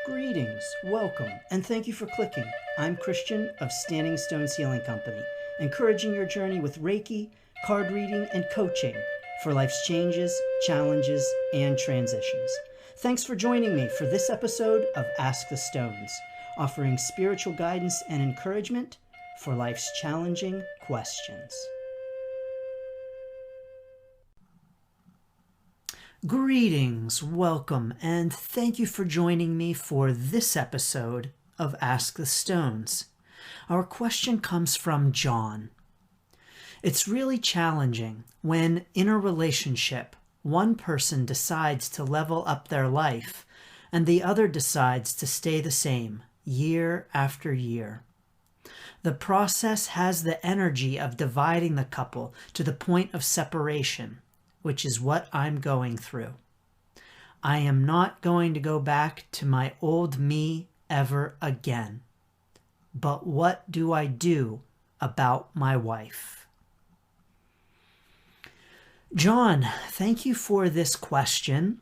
Greetings, welcome, and thank you for clicking. I'm Christian of Standing Stones Healing Company, encouraging your journey with Reiki, card reading, and coaching for life's changes, challenges, and transitions. Thanks for joining me for this episode of Ask the Stones, offering spiritual guidance and encouragement for life's challenging questions. Greetings, welcome, and thank you for joining me for this episode of Ask the Stones. Our question comes from John. It's really challenging when in a relationship, one person decides to level up their life and the other decides to stay the same year after year. The process has the energy of dividing the couple to the point of separation, which is what I'm going through. I am not going to go back to my old me ever again. But what do I do about my wife? John, thank you for this question.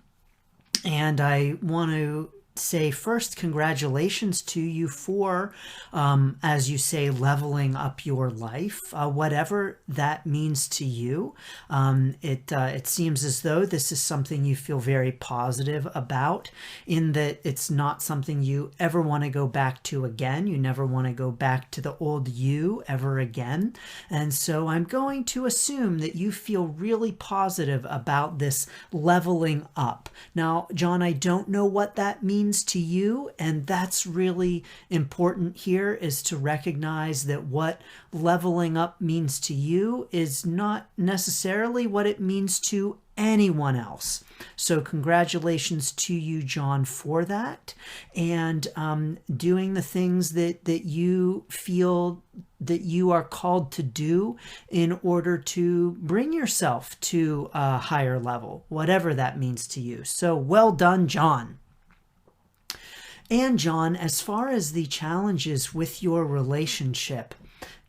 And I want to say first, congratulations to you for, as you say, leveling up your life, whatever that means to you. It seems as though this is something you feel very positive about, in that it's not something you ever want to go back to again. You never want to go back to the old you ever again. And so I'm going to assume that you feel really positive about this leveling up. Now, John, I don't know what that means to you, and that's really important here, is to recognize that what leveling up means to you is not necessarily what it means to anyone else. So congratulations to you, John, for that, and doing the things that you feel that you are called to do in order to bring yourself to a higher level, whatever that means to you. So well done, John. And John, as far as the challenges with your relationship,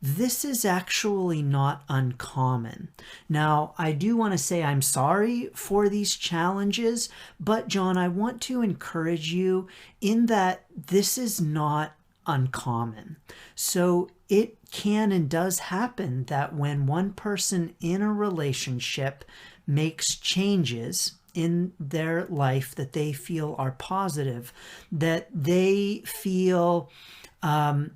this is actually not uncommon. Now, I do want to say I'm sorry for these challenges, but John, I want to encourage you in that this is not uncommon. So it can and does happen that when one person in a relationship makes changes in their life that they feel are positive, that they feel, I'm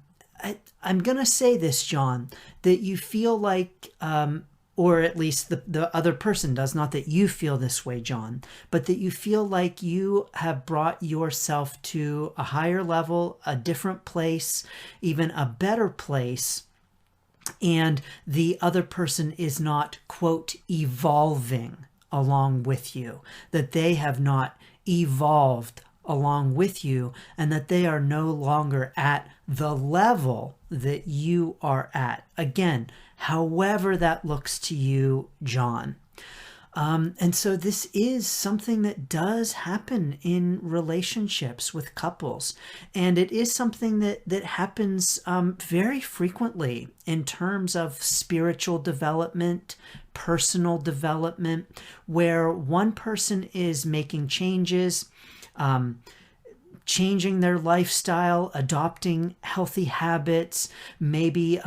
going to say this, John, that you feel like, or at least the other person does, not that you feel this way, John, but that you feel like you have brought yourself to a higher level, a different place, even a better place, and the other person is not, quote, evolving along with you, that they have not evolved along with you, and that they are no longer at the level that you are at. Again, however that looks to you, John. And so this is something that does happen in relationships with couples. And it is something that happens very frequently in terms of spiritual development, personal development, where one person is making changes, changing their lifestyle, adopting healthy habits. Maybe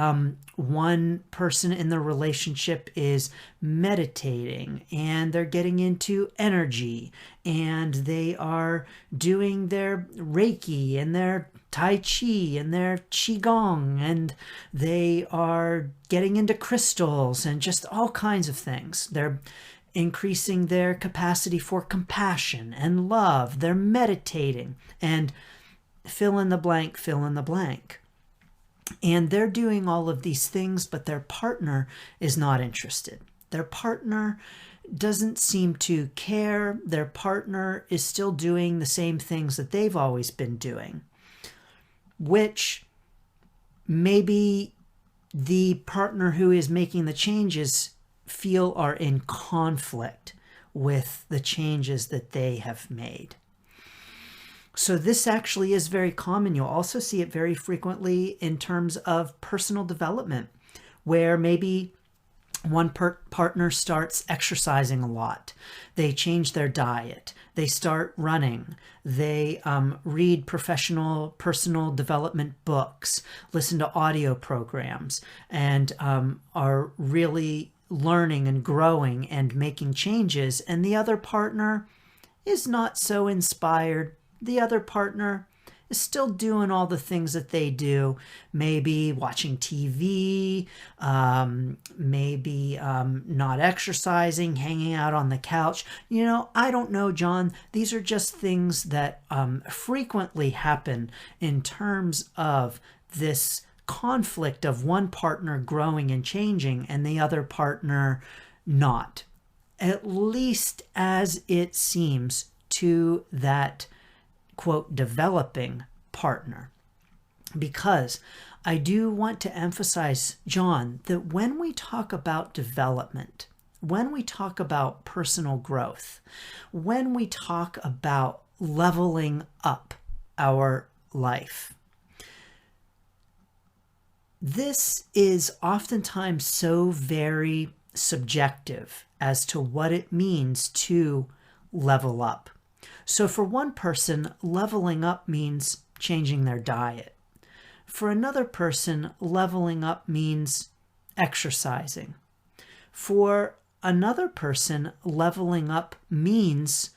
one person in the relationship is meditating and they're getting into energy and they are doing their Reiki and their Tai Chi and their Qigong, and they are getting into crystals and just all kinds of things. They're increasing their capacity for compassion and love. They're meditating and fill in the blank, fill in the blank. And they're doing all of these things, but their partner is not interested. Their partner doesn't seem to care. Their partner is still doing the same things that they've always been doing, which maybe the partner who is making the changes feel are in conflict with the changes that they have made. So this actually is very common. You'll also see it very frequently in terms of personal development, where maybe One partner starts exercising a lot. They change their diet. They start running. They read professional personal development books, listen to audio programs, and are really learning and growing and making changes. And the other partner is not so inspired. The other partner is still doing all the things that they do, maybe watching TV, maybe not exercising, hanging out on the couch. I don't know, John. These are just things that frequently happen in terms of this conflict of one partner growing and changing and the other partner not, at least as it seems to that quote developing partner. Because I do want to emphasize, John, that when we talk about development, when we talk about personal growth, when we talk about leveling up our life, this is oftentimes so very subjective as to what it means to level up. So for one person, leveling up means changing their diet. For another person, leveling up means exercising. For another person, leveling up means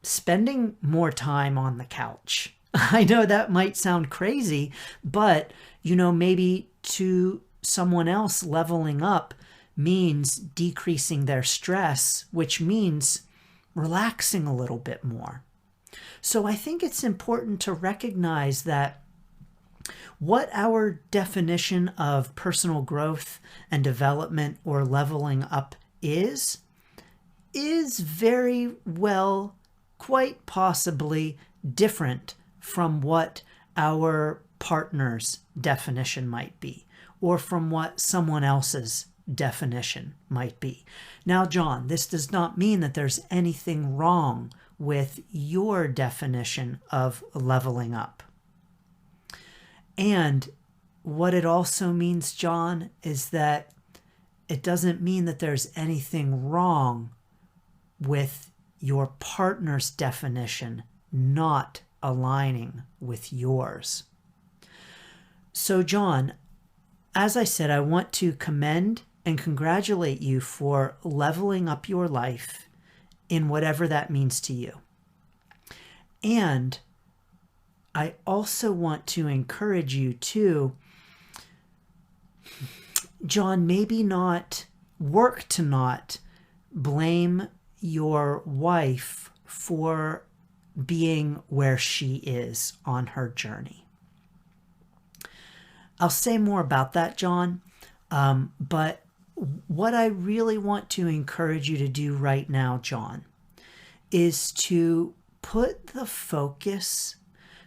spending more time on the couch. I know that might sound crazy, but maybe to someone else, leveling up means decreasing their stress, which means relaxing a little bit more. So I think it's important to recognize that what our definition of personal growth and development or leveling up is very well, quite possibly different from what our partner's definition might be, or from what someone else's definition might be. Now, John, this does not mean that there's anything wrong with your definition of leveling up. And what it also means, John, is that it doesn't mean that there's anything wrong with your partner's definition not aligning with yours. So, John, as I said, I want to commend and congratulate you for leveling up your life in whatever that means to you. And I also want to encourage you to, John, maybe not work to not blame your wife for being where she is on her journey. I'll say more about that, John, but what I really want to encourage you to do right now, John, is to put the focus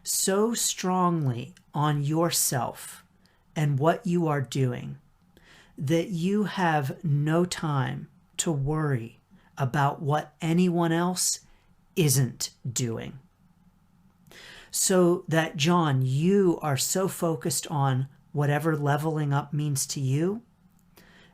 so strongly on yourself and what you are doing that you have no time to worry about what anyone else isn't doing. So that, John, you are so focused on whatever leveling up means to you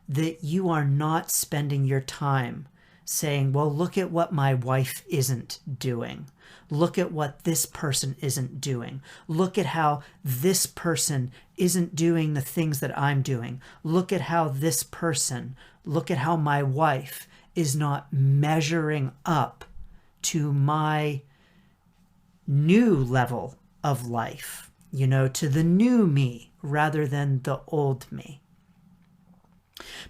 that you are not spending your time saying, well, look at what my wife isn't doing. Look at what this person isn't doing. Look at how this person isn't doing the things that I'm doing. Look at how this person, look at how my wife is not measuring up to my new level of life, to the new me rather than the old me.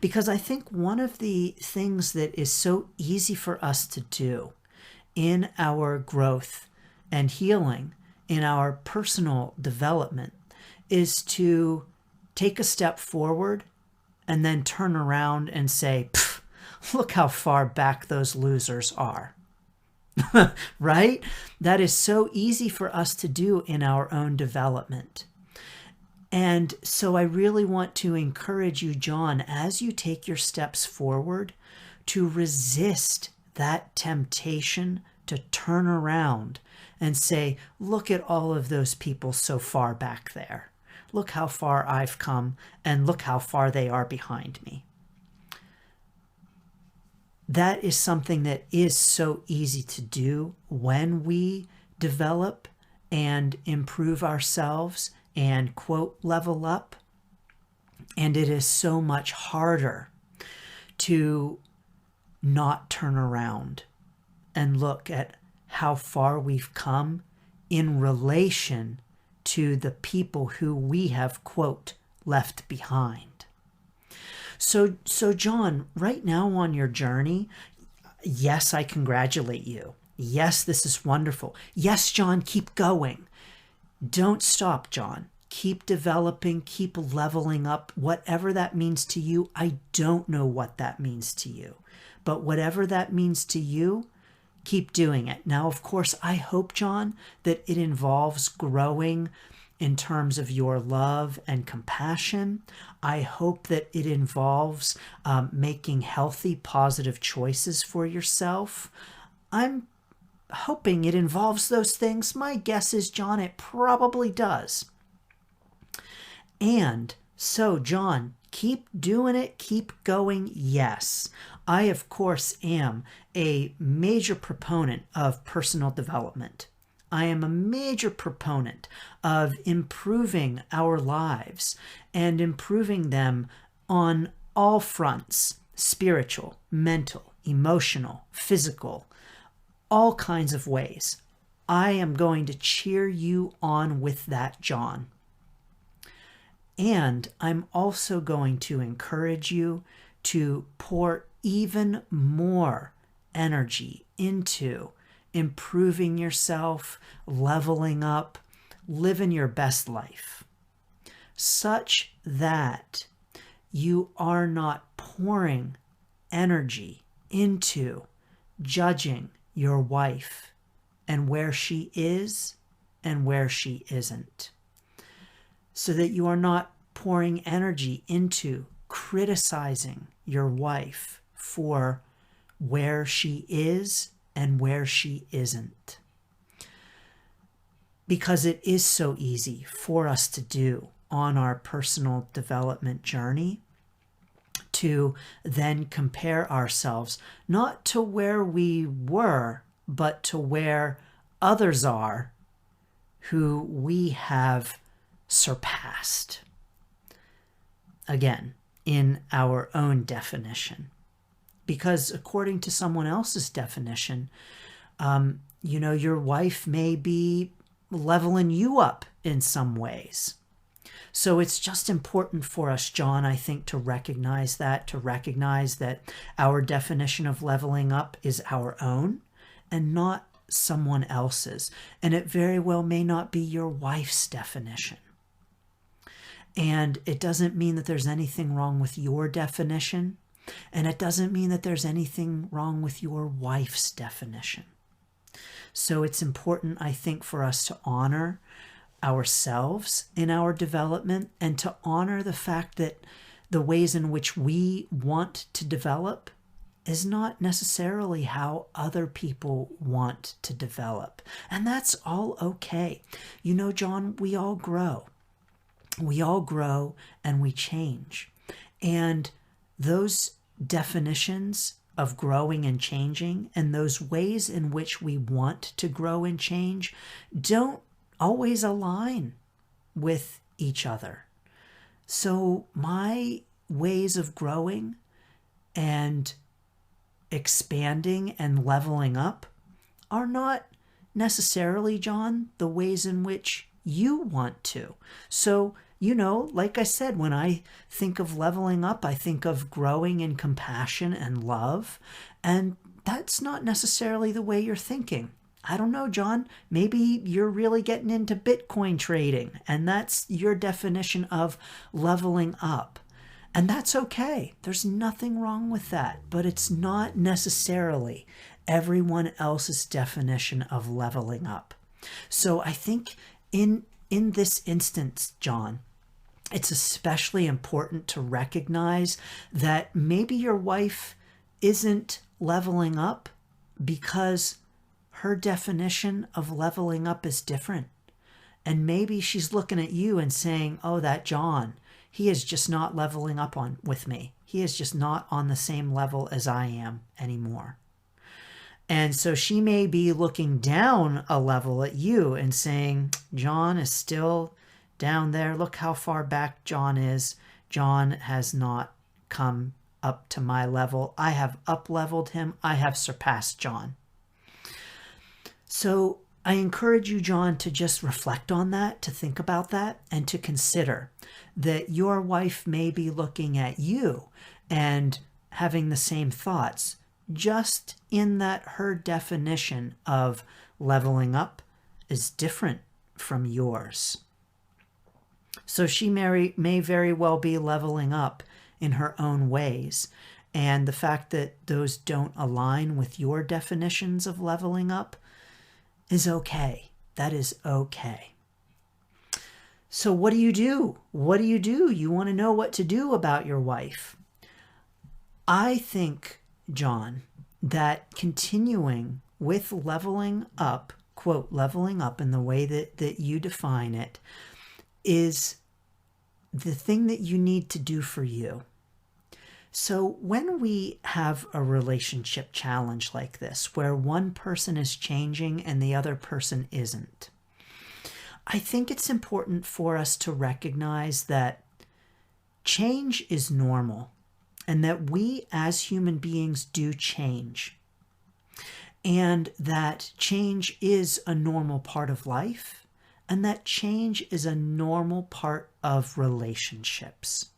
Because I think one of the things that is so easy for us to do in our growth and healing, in our personal development, is to take a step forward and then turn around and say, look how far back those losers are. Right? That is so easy for us to do in our own development. And so I really want to encourage you, John, as you take your steps forward, to resist that temptation to turn around and say, look at all of those people so far back there. Look how far I've come, and look how far they are behind me. that is something that is so easy to do when we develop and improve ourselves and, quote, level up. And it is so much harder to not turn around and look at how far we've come in relation to the people who we have, quote, left behind. So John, right now on your journey, yes, I congratulate you. Yes, this is wonderful. Yes, John, keep going. Don't stop, John. Keep developing, keep leveling up, whatever that means to you. I don't know what that means to you, but whatever that means to you, keep doing it. Now, of course, I hope, John, that it involves growing in terms of your love and compassion. I hope that it involves making healthy, positive choices for yourself. I'm hoping it involves those things. My guess is, John, it probably does. And so, John, keep doing it, keep going. Yes, I, of course, am a major proponent of personal development. I am a major proponent of improving our lives and improving them on all fronts: spiritual, mental, emotional, physical, all kinds of ways. I am going to cheer you on with that, John. And I'm also going to encourage you to pour even more energy into improving yourself, leveling up, living your best life, such that you are not pouring energy into judging your wife and where she is and where she isn't. So that you are not pouring energy into criticizing your wife for where she is and where she isn't. Because it is so easy for us to do on our personal development journey, to then compare ourselves not to where we were, but to where others are who we have surpassed. Again, in our own definition. Because according to someone else's definition, your wife may be leveling you up in some ways. So it's just important for us, John, I think, to recognize that our definition of leveling up is our own and not someone else's. And it very well may not be your wife's definition. And it doesn't mean that there's anything wrong with your definition. And it doesn't mean that there's anything wrong with your wife's definition. So it's important, I think, for us to honor ourselves in our development and to honor the fact that the ways in which we want to develop is not necessarily how other people want to develop. And that's all okay. John, we all grow. We all grow and we change. And those definitions of growing and changing and those ways in which we want to grow and change don't always align with each other. So my ways of growing and expanding and leveling up are not necessarily, John, the ways in which you want to. So, like I said, when I think of leveling up, I think of growing in compassion and love. And that's not necessarily the way you're thinking. I don't know, John, maybe you're really getting into Bitcoin trading and that's your definition of leveling up. And that's okay. There's nothing wrong with that, but it's not necessarily everyone else's definition of leveling up. So I think in this instance, John, it's especially important to recognize that maybe your wife isn't leveling up because her definition of leveling up is different. And maybe she's looking at you and saying, oh, that John, he is just not leveling up with me. He is just not on the same level as I am anymore. And so she may be looking down a level at you and saying, John is still down there. Look how far back John is. John has not come up to my level. I have up-leveled him. I have surpassed John. So I encourage you, John, to just reflect on that, to think about that, and to consider that your wife may be looking at you and having the same thoughts, just in that her definition of leveling up is different from yours. So she may very well be leveling up in her own ways. And the fact that those don't align with your definitions of leveling up is okay. That is okay. So what do you do? What do you do? You want to know what to do about your wife. I think, John, that continuing with leveling up, quote, leveling up in the way that you define it, is the thing that you need to do for you. So when we have a relationship challenge like this, where one person is changing and the other person isn't, I think it's important for us to recognize that change is normal and that we as human beings do change, and that change is a normal part of life, and that change is a normal part of relationships.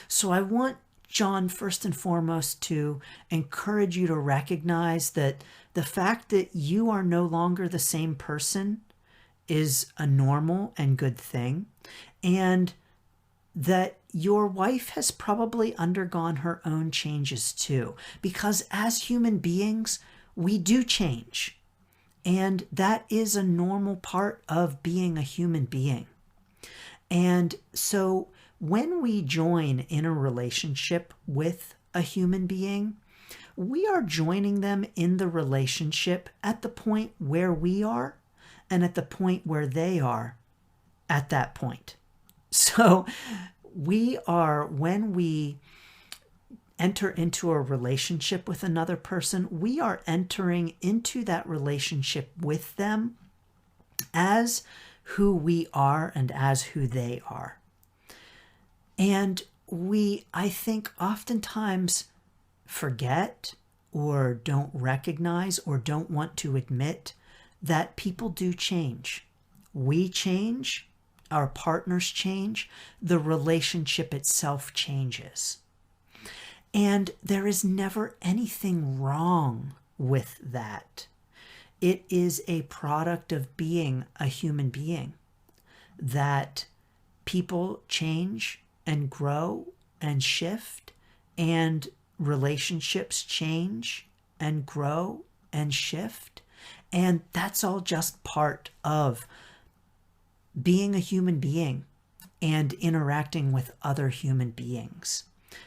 So I want, John, first and foremost, to encourage you to recognize that the fact that you are no longer the same person is a normal and good thing, and that your wife has probably undergone her own changes too, because as human beings, we do change. And that is a normal part of being a human being. And so when we join in a relationship with a human being, we are joining them in the relationship at the point where we are and at the point where they are at that point. So when we enter into a relationship with another person, we are entering into that relationship with them as who we are and as who they are. And we, I think, oftentimes forget or don't recognize or don't want to admit that people do change. We change, our partners change, the relationship itself changes. And there is never anything wrong with that. It is a product of being a human being, that people change and grow and shift, and relationships change and grow and shift. And that's all just part of being a human being and interacting with other human beings.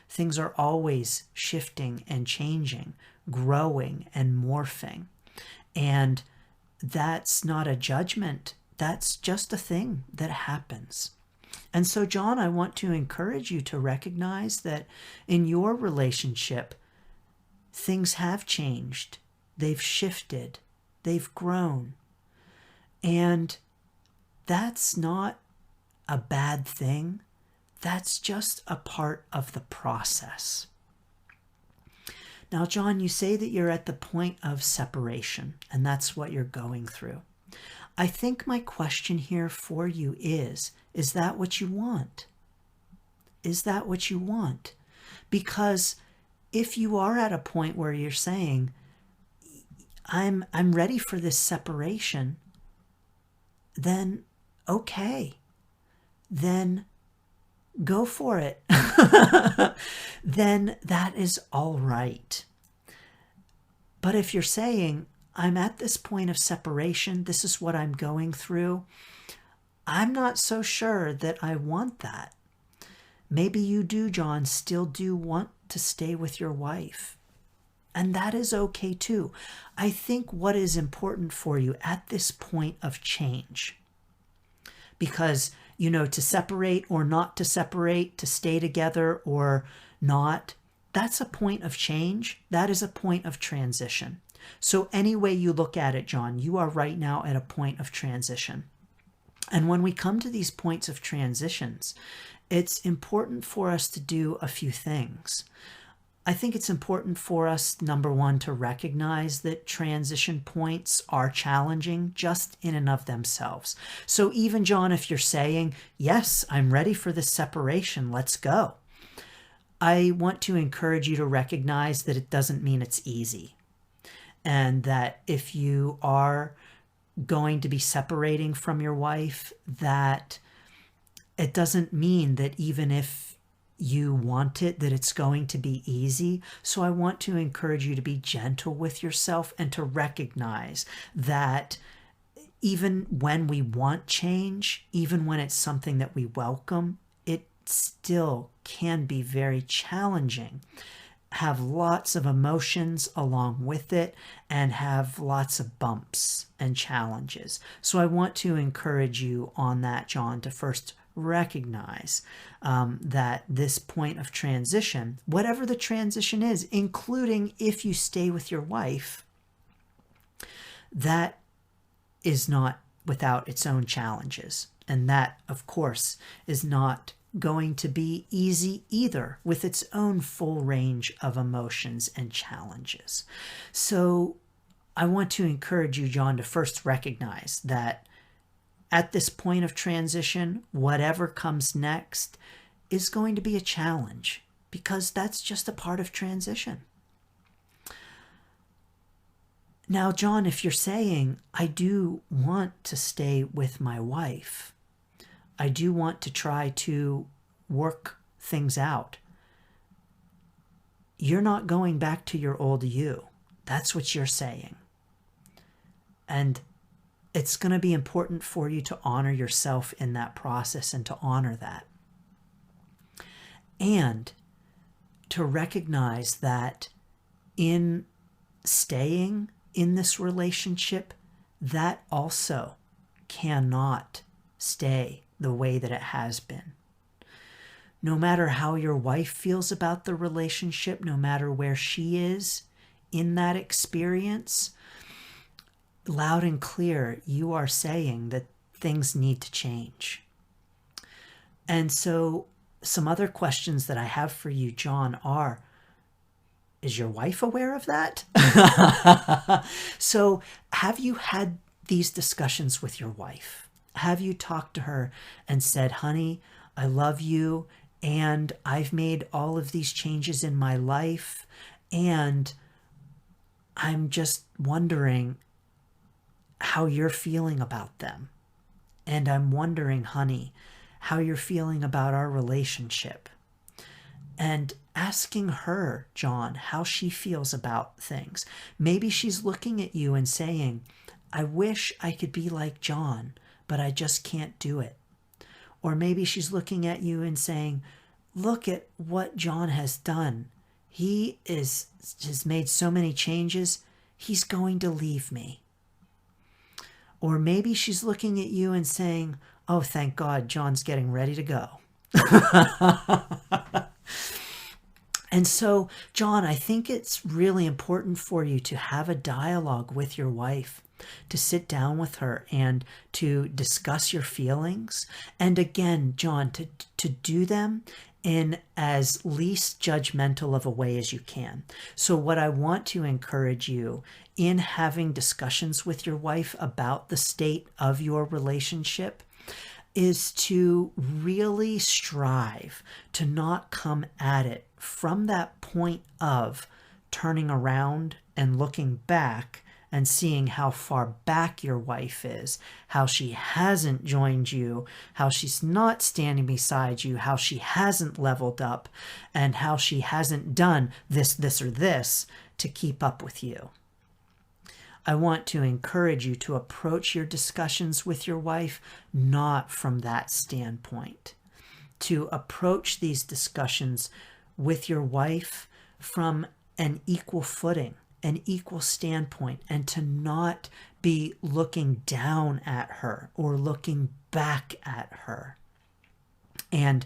Things are always shifting and changing, growing and morphing. And that's not a judgment. That's just a thing that happens. And so, John, I want to encourage you to recognize that in your relationship, things have changed. They've shifted. They've grown. And that's not a bad thing. That's just a part of the process. Now, John, you say that you're at the point of separation, and that's what you're going through. I think my question here for you is that what you want? Is that what you want? Because if you are at a point where you're saying, I'm ready for this separation, then okay. Then go for it. Then that is all right. But if you're saying, I'm at this point of separation, this is what I'm going through, I'm not so sure that I want that. Maybe you do, John, still do want to stay with your wife. And that is okay too. I think what is important for you at this point of change, because to separate or not to separate, to stay together or not, that's a point of change. That is a point of transition. So any way you look at it, John, you are right now at a point of transition. And when we come to these points of transitions, it's important for us to do a few things. I think it's important for us, number one, to recognize that transition points are challenging just in and of themselves. So even, John, if you're saying, yes, I'm ready for this separation, let's go, I want to encourage you to recognize that it doesn't mean it's easy. And that if you are going to be separating from your wife, that it doesn't mean that even if you want it, that it's going to be easy. So I want to encourage you to be gentle with yourself and to recognize that even when we want change, even when it's something that we welcome, it still can be very challenging, have lots of emotions along with it, and have lots of bumps and challenges. So I want to encourage you on that, John, to first recognize that this point of transition, whatever the transition is, including if you stay with your wife, that is not without its own challenges. And that, of course, is not going to be easy either, with its own full range of emotions and challenges. So I want to encourage you, John, to first recognize that at this point of transition, whatever comes next is going to be a challenge, because that's just a part of transition. Now, John, if you're saying, I do want to stay with my wife, I do want to try to work things out, you're not going back to your old you. That's what you're saying. And it's going to be important for you to honor yourself in that process and to honor that. And to recognize that in staying in this relationship, that also cannot stay the way that it has been. No matter how your wife feels about the relationship, no matter where she is in that experience, loud and clear, you are saying that things need to change. And so some other questions that I have for you, John, are, is your wife aware of that? So have you had these discussions with your wife? Have you talked to her and said, honey, I love you, and I've made all of these changes in my life, and I'm just wondering how you're feeling about them. And I'm wondering, honey, how you're feeling about our relationship. And asking her, John, how she feels about things. Maybe she's looking at you and saying, I wish I could be like John, but I just can't do it. Or maybe she's looking at you and saying, look at what John has done. He has made so many changes. He's going to leave me. Or maybe she's looking at you and saying, oh, thank God, John's getting ready to go. And so, John, I think it's really important for you to have a dialogue with your wife, to sit down with her and to discuss your feelings. And again, John, to do them in as least judgmental of a way as you can. So what I want to encourage you in having discussions with your wife about the state of your relationship is to really strive to not come at it from that point of turning around and looking back and seeing how far back your wife is, how she hasn't joined you, how she's not standing beside you, how she hasn't leveled up, and how she hasn't done this, or this to keep up with you. I want to encourage you to approach your discussions with your wife not from that standpoint, to approach these discussions with your wife from an equal footing, an equal standpoint, and to not be looking down at her or looking back at her. and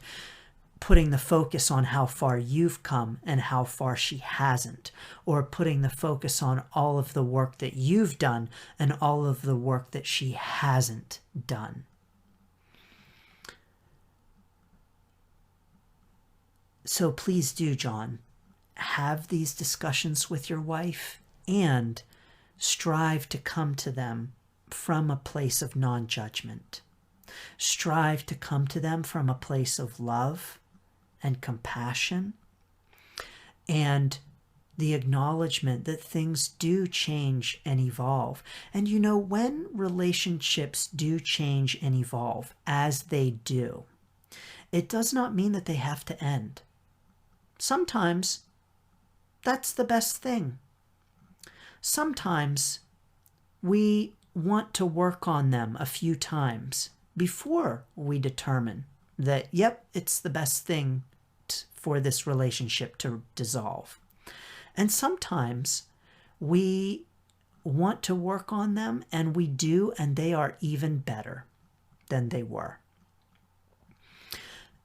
putting the focus on how far you've come and how far she hasn't, or putting the focus on all of the work that you've done and all of the work that she hasn't done. So please do, John, have these discussions with your wife and strive to come to them from a place of non-judgment. Strive to come to them from a place of love and compassion and the acknowledgement that things do change and evolve. And you know, when relationships do change and evolve, as they do, it does not mean that they have to end. Sometimes that's the best thing. Sometimes we want to work on them a few times before we determine that, yep, it's the best thing for this relationship to dissolve. And sometimes we want to work on them, and we do, and they are even better than they were.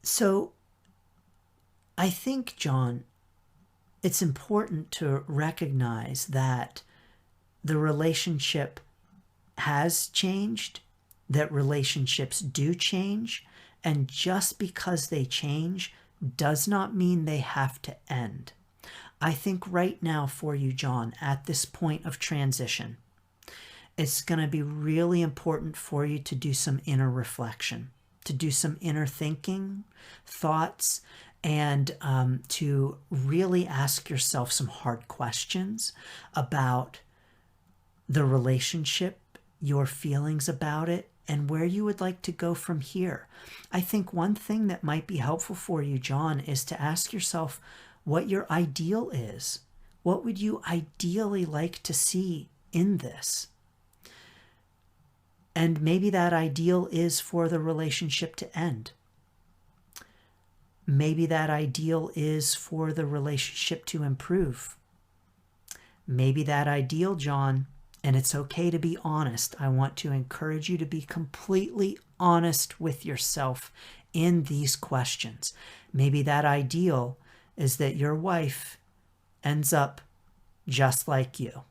So I think, John, it's important to recognize that the relationship has changed, that relationships do change, and just because they change does not mean they have to end. I think right now for you, John, at this point of transition, it's going to be really important for you to do some inner reflection, to do some inner thinking, thoughts, and to really ask yourself some hard questions about the relationship, your feelings about it, and where you would like to go from here. I think one thing that might be helpful for you, John, is to ask yourself what your ideal is. What would you ideally like to see in this? And maybe that ideal is for the relationship to end. Maybe that ideal is for the relationship to improve. Maybe that ideal, John, and it's okay to be honest. I want to encourage you to be completely honest with yourself in these questions. Maybe that ideal is that your wife ends up just like you.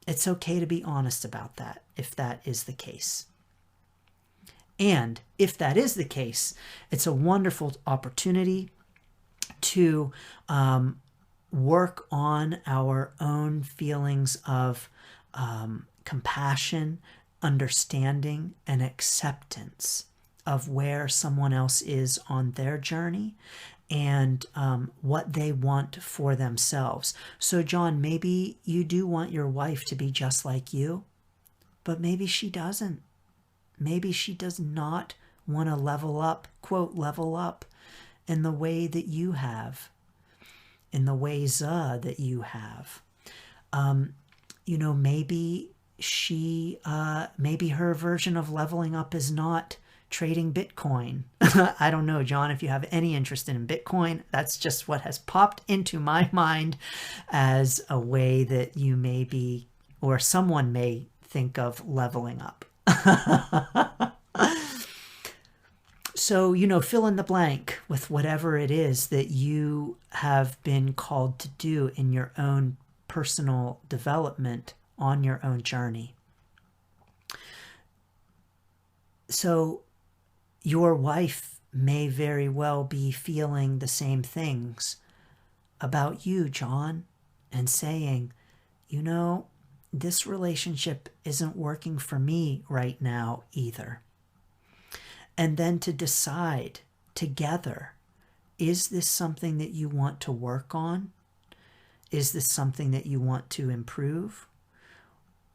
It's okay to be honest about that if that is the case. And if that is the case, it's a wonderful opportunity to work on our own feelings of compassion, understanding, and acceptance of where someone else is on their journey and what they want for themselves. So, John, maybe you do want your wife to be just like you, but maybe she doesn't. Maybe she does not want to level up, quote, level up in the way that you have, in the ways that you have. Maybe maybe her version of leveling up is not trading Bitcoin. I don't know, John, if you have any interest in Bitcoin. That's just what has popped into my mind as a way that you may be, or someone may think of leveling up. So, fill in the blank with whatever it is that you have been called to do in your own personal development on your own journey. So, your wife may very well be feeling the same things about you, John, and saying, this relationship isn't working for me right now either. And then to decide together, is this something that you want to work on? Is this something that you want to improve?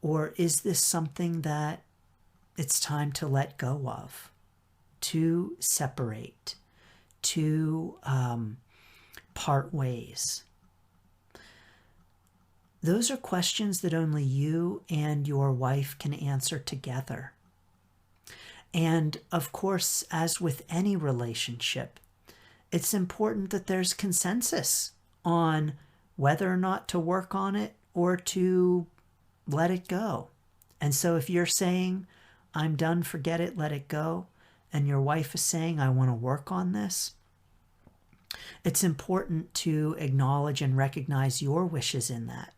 Or is this something that it's time to let go of, to separate, to part ways? Those are questions that only you and your wife can answer together. And of course, as with any relationship, it's important that there's consensus on whether or not to work on it or to let it go. And so if you're saying, I'm done, forget it, let it go, and your wife is saying, I want to work on this, it's important to acknowledge and recognize your wishes in that,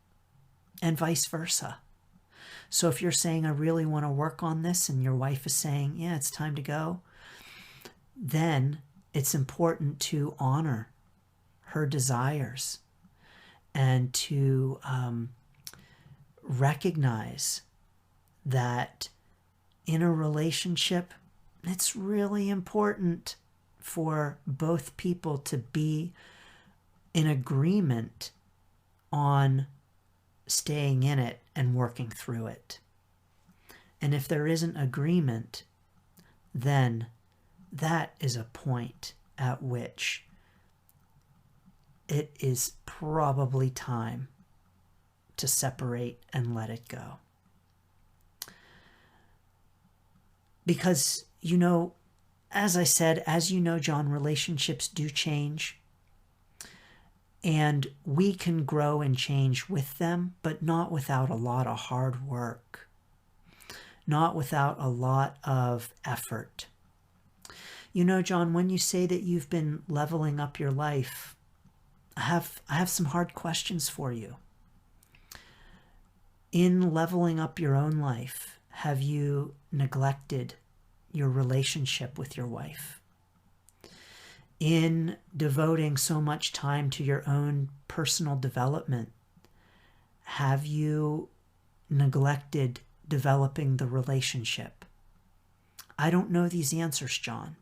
and vice versa. So if you're saying, I really want to work on this, and your wife is saying, yeah, it's time to go, then it's important to honor her desires and to recognize that in a relationship, it's really important for both people to be in agreement on staying in it and working through it. And if there isn't agreement, then that is a point at which it is probably time to separate and let it go. Because, as I said, as you know, John, relationships do change. And we can grow and change with them, but not without a lot of hard work. Not without a lot of effort. John, when you say that you've been leveling up your life, I have some hard questions for you. In leveling up your own life, have you neglected your relationship with your wife? In devoting so much time to your own personal development, have you neglected developing the relationship? I don't know these answers, John,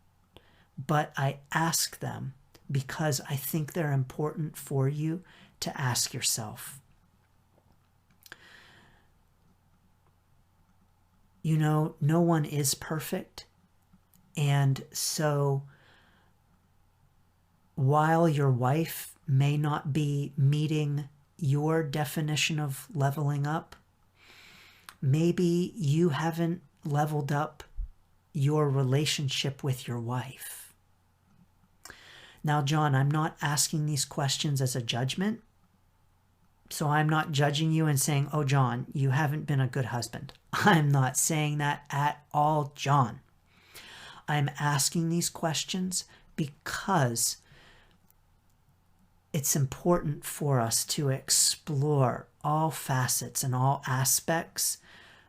but I ask them because I think they're important for you to ask yourself. No one is perfect. And so while your wife may not be meeting your definition of leveling up, maybe you haven't leveled up your relationship with your wife. Now, John, I'm not asking these questions as a judgment. So I'm not judging you and saying, oh, John, you haven't been a good husband. I'm not saying that at all, John. I'm asking these questions because it's important for us to explore all facets and all aspects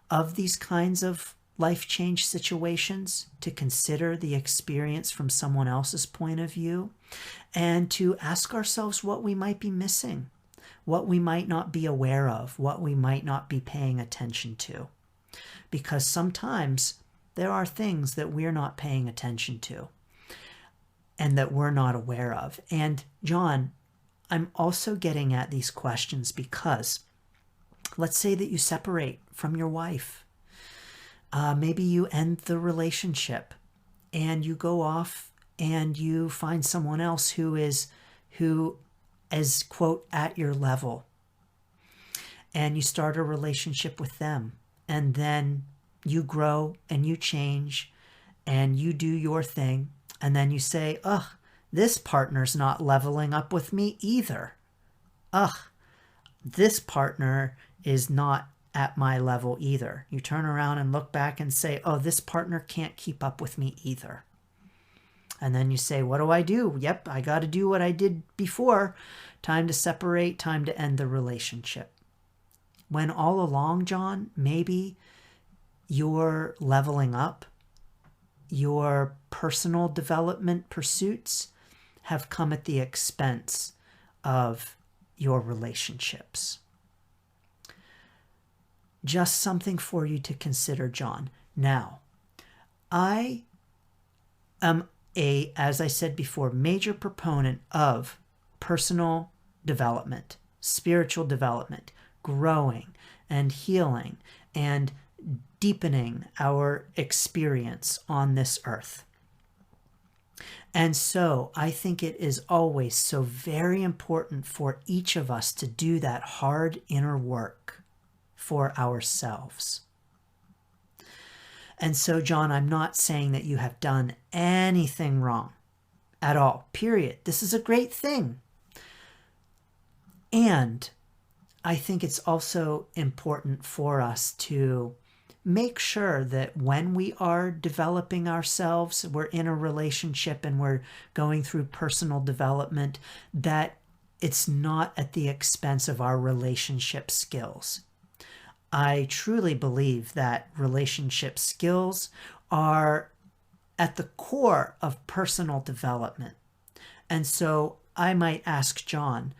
of these kinds of life change situations, to consider the experience from someone else's point of view, and to ask ourselves what we might be missing, what we might not be aware of, what we might not be paying attention to. Because sometimes there are things that we're not paying attention to and that we're not aware of. And John, I'm also getting at these questions because let's say that you separate from your wife. Maybe you end the relationship and you go off and you find someone else who is, quote, at your level. And you start a relationship with them. And then you grow and you change and you do your thing. And then you say, ugh, this partner's not leveling up with me either. Ugh, this partner is not at my level either. You turn around and look back and say, oh, this partner can't keep up with me either. And then you say, what do I do? Yep, I got to do what I did before. Time to separate, time to end the relationship. When all along, John, maybe you're leveling up, your personal development pursuits have come at the expense of your relationships. Just something for you to consider, John. Now, I am as I said before, major proponent of personal development, spiritual development, growing and healing and deepening our experience on this earth. And so I think it is always so very important for each of us to do that hard inner work for ourselves. And so, John, I'm not saying that you have done anything wrong at all, period. This is a great thing. And I think it's also important for us to make sure that when we are developing ourselves, we're in a relationship and we're going through personal development, that it's not at the expense of our relationship skills. I truly believe that relationship skills are at the core of personal development. And so I might ask John,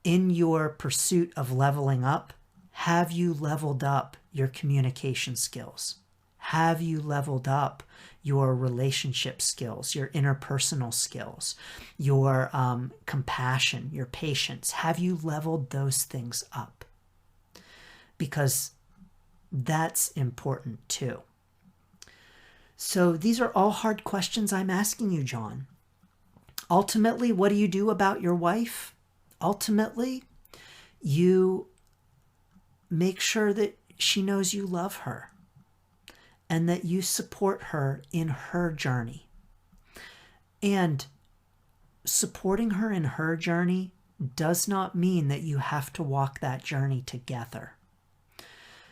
in your pursuit of leveling up, have you leveled up your communication skills? Have you leveled up your relationship skills, your interpersonal skills, your compassion, your patience? Have you leveled those things up? Because that's important too. So these are all hard questions I'm asking you, John. Ultimately, what do you do about your wife? Ultimately, you make sure that she knows you love her and that you support her in her journey. And supporting her in her journey does not mean that you have to walk that journey together.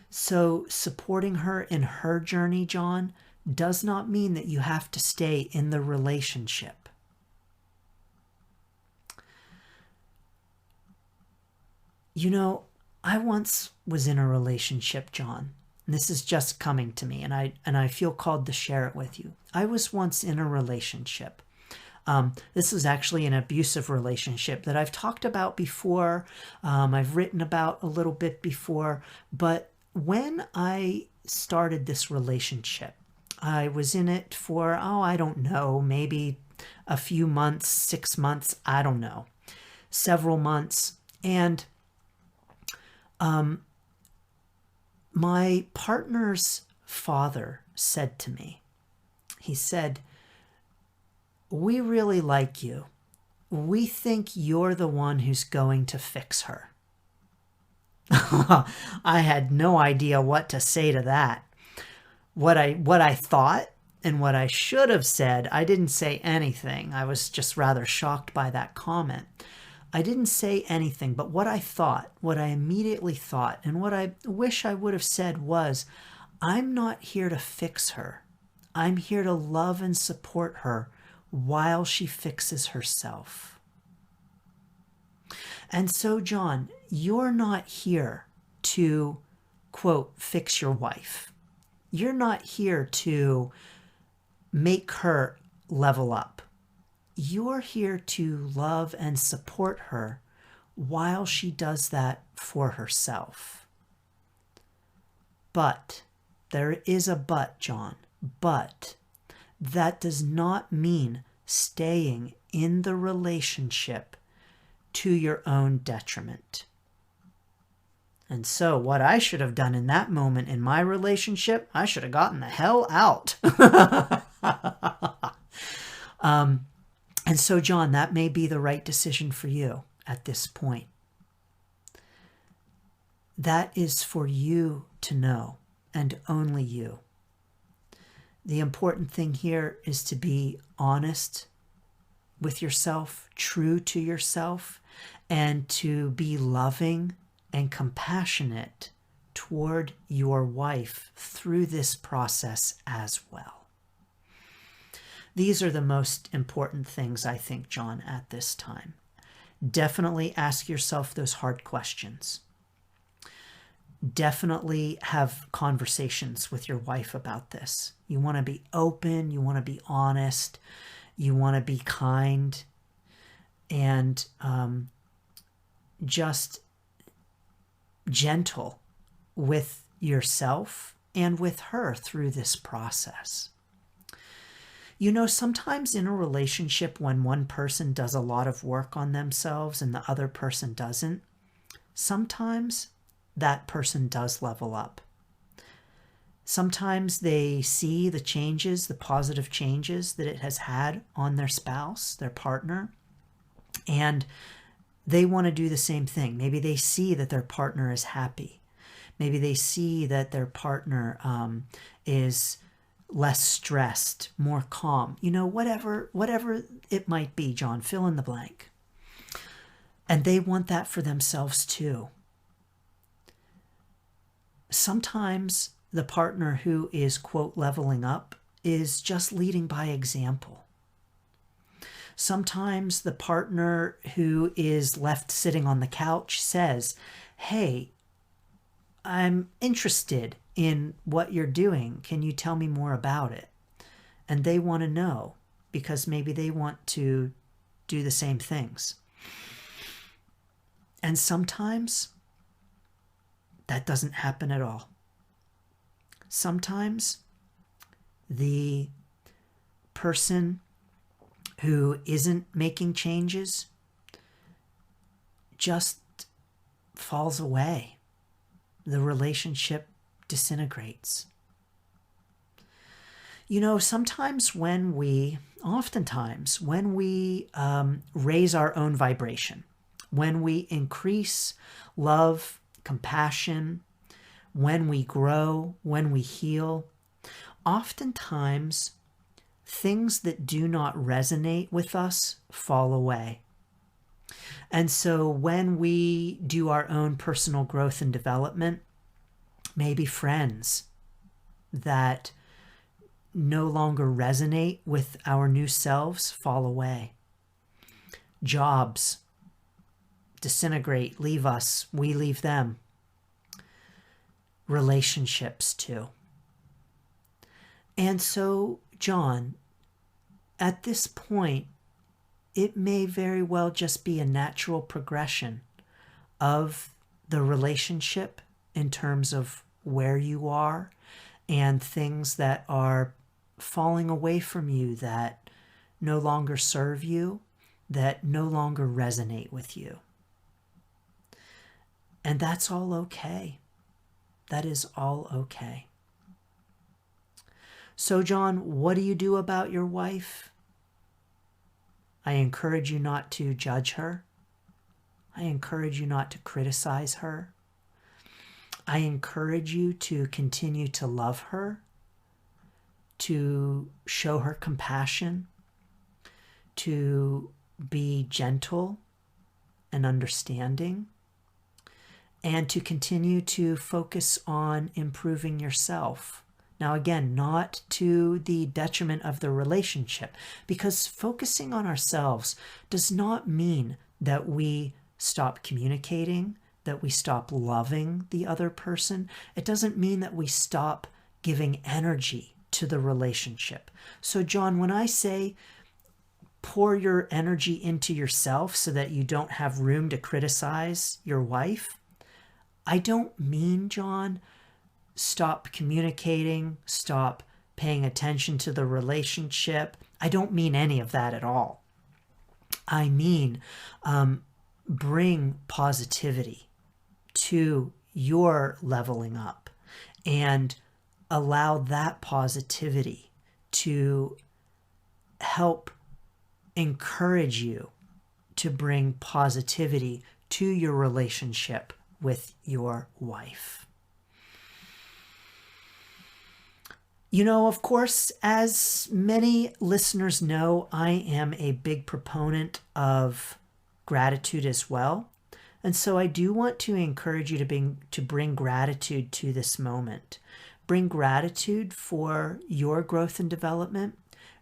So supporting her in her journey, John, does not mean that you have to stay in the relationship. You know, I once was in a relationship, John. And this is just coming to me, and I feel called to share it with you. I was once in a relationship. This was actually an abusive relationship that I've talked about before. I've written about a little bit before. But when I started this relationship, I was in it for, I don't know, maybe a few months, 6 months, I don't know, several months. And my partner's father said to me, he said, "We really like you. We think you're the one who's going to fix her." I had no idea what to say to that. What I thought and what I should have said, I didn't say anything. I was just rather shocked by that comment. I didn't say anything, but what I thought, what I immediately thought, and what I wish I would have said was, I'm not here to fix her. I'm here to love and support her while she fixes herself. And so, John, you're not here to, quote, fix your wife. You're not here to make her level up. You're here to love and support her while she does that for herself. But, there is a but, John, but that does not mean staying in the relationship to your own detriment. And so what I should have done in that moment in my relationship, I should have gotten the hell out. And so, John, that may be the right decision for you at this point. That is for you to know, and only you. The important thing here is to be honest with yourself, true to yourself, and to be loving and compassionate toward your wife through this process as well. These are the most important things, I think, John, at this time. Definitely ask yourself those hard questions. Definitely have conversations with your wife about this. You want to be open, you want to be honest, you want to be kind, and just gentle with yourself and with her through this process. You know, sometimes in a relationship when one person does a lot of work on themselves and the other person doesn't, sometimes that person does level up. Sometimes they see the changes, the positive changes that it has had on their spouse, their partner, and they want to do the same thing. Maybe they see that their partner is happy. Maybe they see that their partner is less stressed, more calm, you know, whatever it might be, John, fill in the blank. And they want that for themselves too. Sometimes the partner who is, quote, leveling up is just leading by example. Sometimes the partner who is left sitting on the couch says, hey, I'm interested in what you're doing. Can you tell me more about it? And they want to know because maybe they want to do the same things. And sometimes that doesn't happen at all. Sometimes the person who isn't making changes just falls away. The relationship disintegrates. You know, oftentimes when we raise our own vibration, when we increase love, compassion, when we grow, when we heal, oftentimes things that do not resonate with us fall away. And so when we do our own personal growth and development, maybe friends that no longer resonate with our new selves fall away. Jobs disintegrate, leave us, we leave them. Relationships too. And so, John, at this point, it may very well just be a natural progression of the relationship in terms of where you are and things that are falling away from you that no longer serve you, that no longer resonate with you. And that's all okay. That is all okay. So, John, what do you do about your wife? I encourage you not to judge her. I encourage you not to criticize her. I encourage you to continue to love her, to show her compassion, to be gentle and understanding, and to continue to focus on improving yourself. Now, again, not to the detriment of the relationship, because focusing on ourselves does not mean that we stop communicating, that we stop loving the other person. It doesn't mean that we stop giving energy to the relationship. So, John, when I say pour your energy into yourself so that you don't have room to criticize your wife, I don't mean, John, stop communicating, stop paying attention to the relationship. I don't mean any of that at all. I mean, bring positivity to your leveling up and allow that positivity to help encourage you to bring positivity to your relationship with your wife. You know, of course, as many listeners know, I am a big proponent of gratitude as well. And so I do want to encourage you to bring gratitude to this moment. Bring gratitude for your growth and development,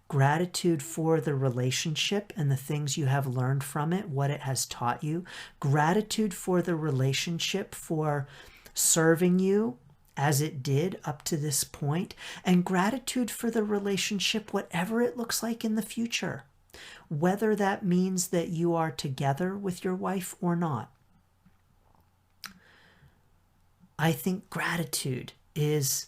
gratitude for the relationship and the things you have learned from it, what it has taught you, gratitude for the relationship for serving you as it did up to this point, and gratitude for the relationship, whatever it looks like in the future, whether that means that you are together with your wife or not. I think gratitude is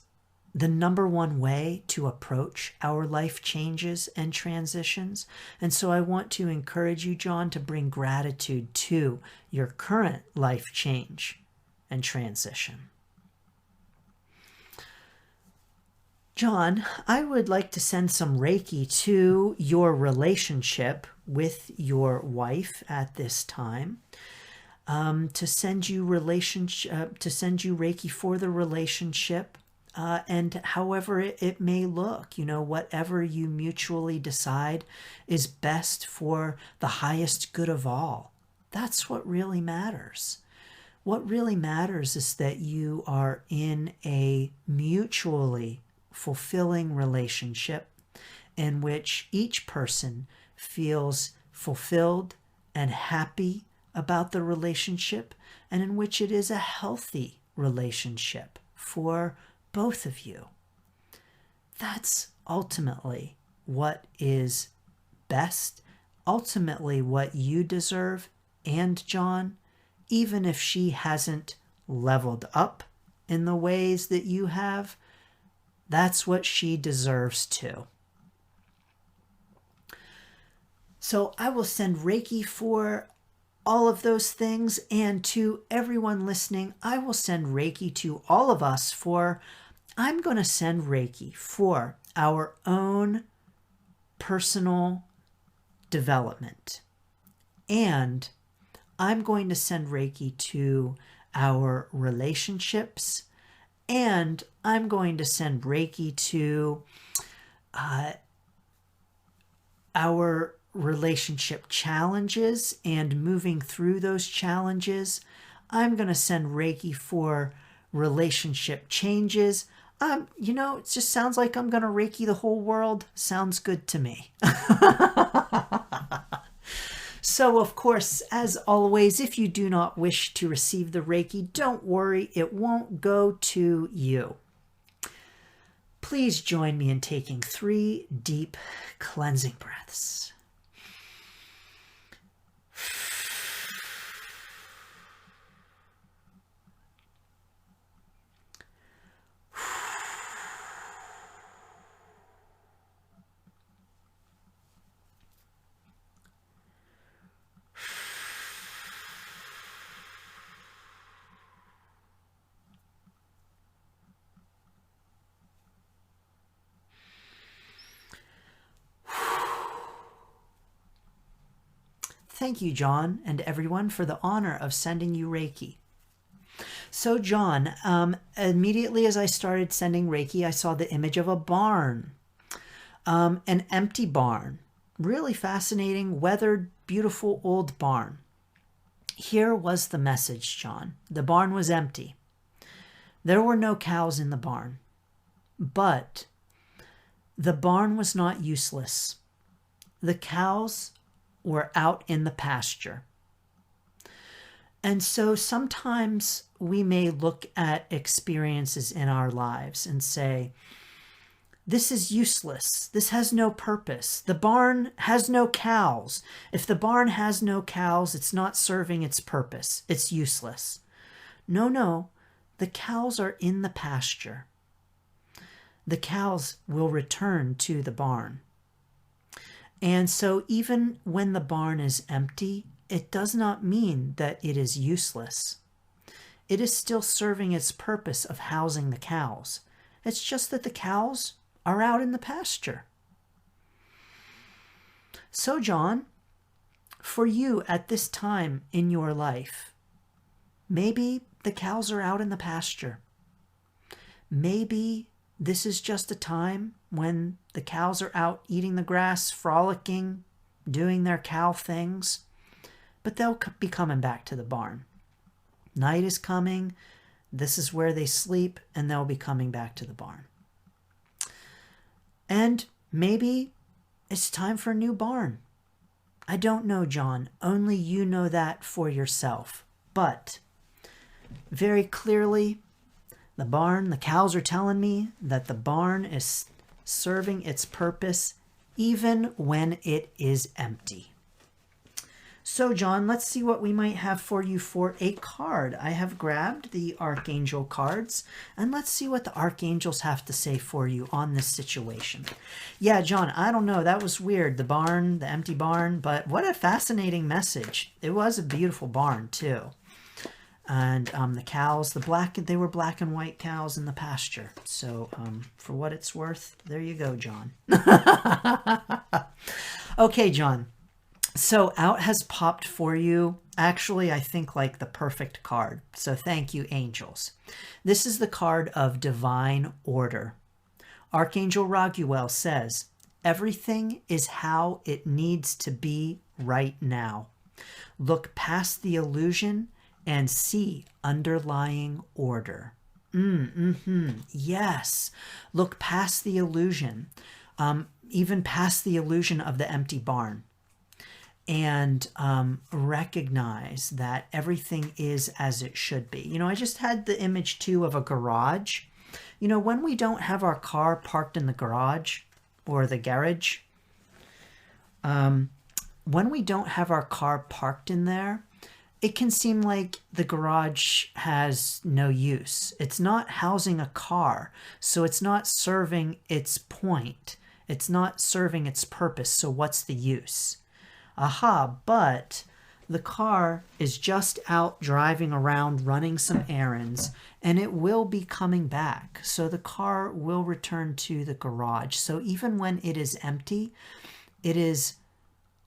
the number one way to approach our life changes and transitions. And so I want to encourage you, John, to bring gratitude to your current life change and transition. John, I would like to send some Reiki to your relationship with your wife at this time. To send you Reiki for the relationship, and however it may look, whatever you mutually decide is best for the highest good of all. That's what really matters. What really matters is that you are in a mutually fulfilling relationship in which each person feels fulfilled and happy about the relationship, and in which it is a healthy relationship for both of you. That's ultimately what is best, ultimately what you deserve. And John, even if she hasn't leveled up in the ways that you have, that's what she deserves too. So I will send Reiki for all of those things, and to everyone listening, I will send Reiki to all of us for, I'm going to send Reiki for our own personal development. And I'm going to send Reiki to our relationships, and I'm going to send Reiki to our relationship challenges and moving through those challenges. I'm going to send Reiki for relationship changes. It just sounds like I'm going to Reiki the whole world. Sounds good to me. So, of course, as always, if you do not wish to receive the Reiki, don't worry, it won't go to you. Please join me in taking 3 deep cleansing breaths. Thank you, John, and everyone, for the honor of sending you Reiki. So, John, immediately as I started sending Reiki, I saw the image of a barn, an empty barn, really fascinating, weathered, beautiful old barn. Here was the message, John. The barn was empty. There were no cows in the barn, but the barn was not useless. The cows were out in the pasture. And so sometimes we may look at experiences in our lives and say, this is useless. This has no purpose. The barn has no cows. If the barn has no cows, it's not serving its purpose. It's useless. No. The cows are in the pasture. The cows will return to the barn. And so even when the barn is empty, it does not mean that it is useless. It is still serving its purpose of housing the cows. It's just that the cows are out in the pasture. So, John, for you at this time in your life, maybe the cows are out in the pasture. Maybe this is just a time when the cows are out eating the grass, frolicking, doing their cow things, but they'll be coming back to the barn. Night is coming, this is where they sleep, and they'll be coming back to the barn. And maybe it's time for a new barn. I don't know, John. Only you know that for yourself. But very clearly, the cows are telling me that the barn is serving its purpose even when it is empty. So, John, let's see what we might have for you for a card. I have grabbed the Archangel cards, and let's see what the Archangels have to say for you on this situation. Yeah, John, I don't know. That was weird, the barn, the empty barn, but what a fascinating message. It was a beautiful barn, too. And the cows, they were black and white cows in the pasture. So for what it's worth, there you go, John. Okay, John. So out has popped for you. Actually, I think like the perfect card. So thank you, angels. This is the card of divine order. Archangel Raguel says, everything is how it needs to be right now. Look past the illusion and see underlying order. Yes. Look past the illusion, even past the illusion of the empty barn, and recognize that everything is as it should be. You know, I just had the image too of a garage. You know, when we don't have our car parked in the garage or the garage, when we don't have our car parked in there, it can seem like the garage has no use. It's not housing a car, so it's not serving its point. It's not serving its purpose, so what's the use? Aha, but the car is just out driving around, running some errands, and it will be coming back. So the car will return to the garage. So even when it is empty, it is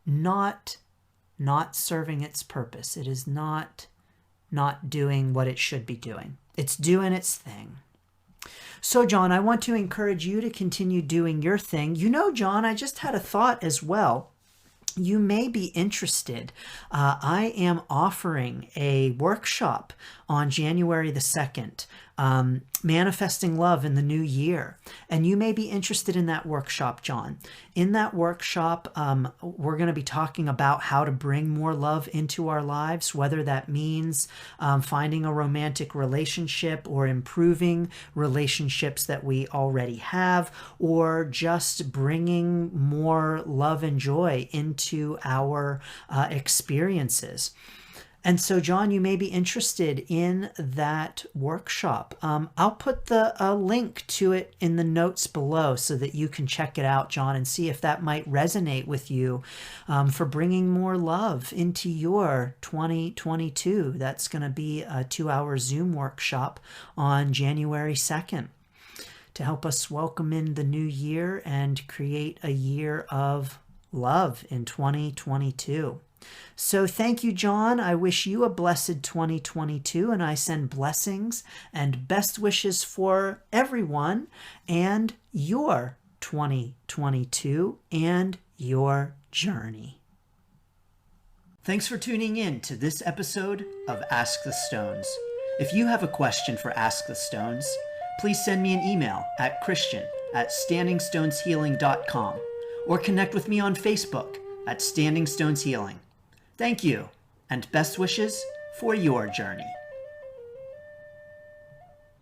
not serving its purpose. It is not doing what it should be doing. It's doing its thing. So, John, I want to encourage you to continue doing your thing. You know, John, I just had a thought as well. You may be interested. I am offering a workshop on January the 2nd, Manifesting Love in the New Year. And you may be interested in that workshop, John. In that workshop, we're going to be talking about how to bring more love into our lives, whether that means finding a romantic relationship or improving relationships that we already have, or just bringing more love and joy into our experiences. And so, John, you may be interested in that workshop. I'll put the link to it in the notes below so that you can check it out, John, and see if that might resonate with you for bringing more love into your 2022. That's going to be a 2-hour Zoom workshop on January 2nd to help us welcome in the new year and create a year of love in 2022. So thank you, John. I wish you a blessed 2022, and I send blessings and best wishes for everyone and your 2022 and your journey. Thanks for tuning in to this episode of Ask the Stones. If you have a question for Ask the Stones, please send me an email at christian@standingstoneshealing.com or connect with me on Facebook at Standing Stones Healing. Thank you, and best wishes for your journey.